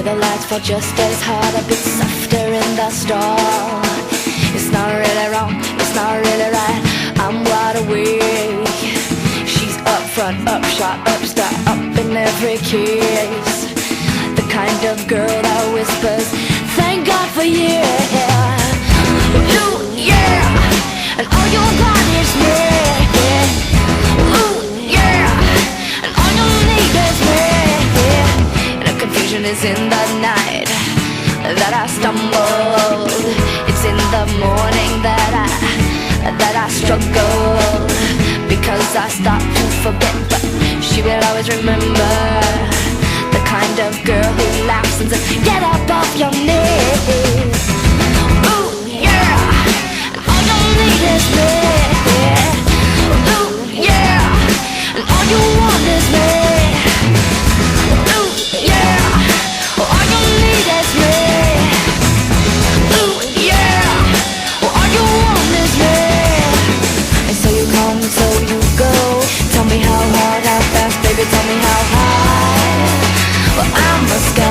the lights fall just as hard, a bit softer in the stall. It's not really wrong, it's not really right, I'm wide awake. She's up front, up shot, up star, up in every case. The kind of girl that whispers, thank God for you. Ooh, yeah, and all you got is me. Ooh, yeah, and all you need is me. And the confusion is in the night that I stumble. It's in the morning that I struggle. Because I start to forget, but she will always remember. The kind of girl who laughs and says, get up off your knees. Ooh, yeah, and all you need is me. Ooh, yeah, and all you want is me. Ooh, yeah, all you need is me. Ooh, yeah, all you want is me. And so you come, so you go. Tell me how hard, how fast, baby, tell me how high. Well, I must go.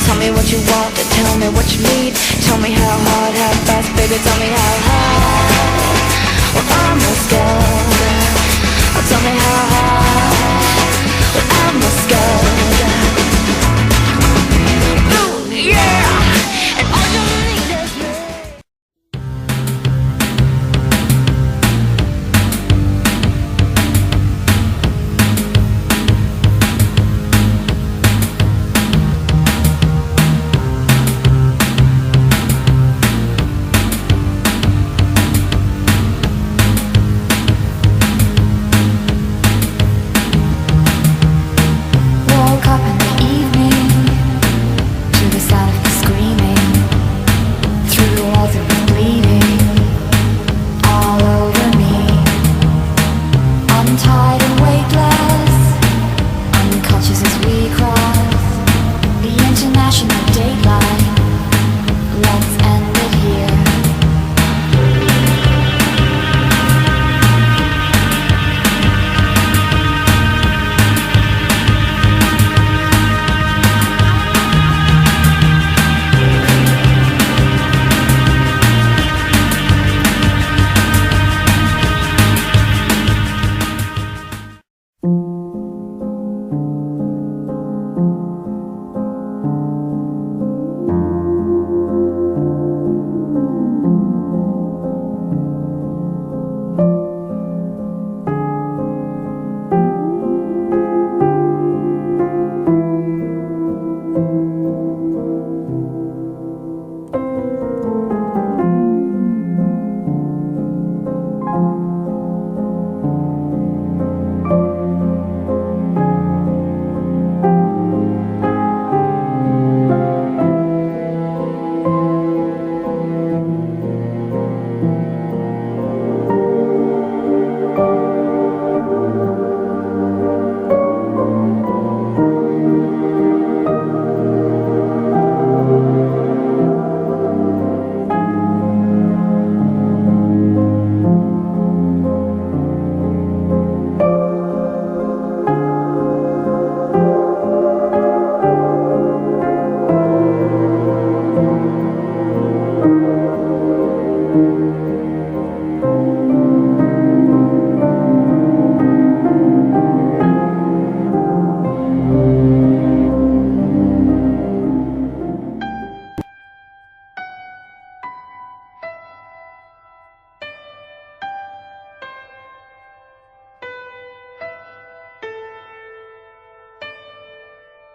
Tell me what you want, and tell me what you need. Tell me how hard, how fast, baby, tell me how high. Well, I must go. Tell me how high. Well, I must go. Ooh, yeah, and all you need is me. Woke up in the evening to the sound of the screaming. Through the walls it was bleeding all over me. Untied and weightless, unconscious as we cross the international dateline. Let's end it here.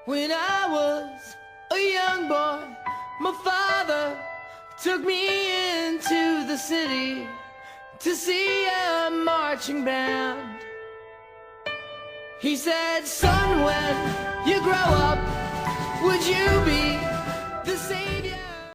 When I was a young boy, my father took me into the city to see a marching band. He said, son, when you grow up, would you be the savior?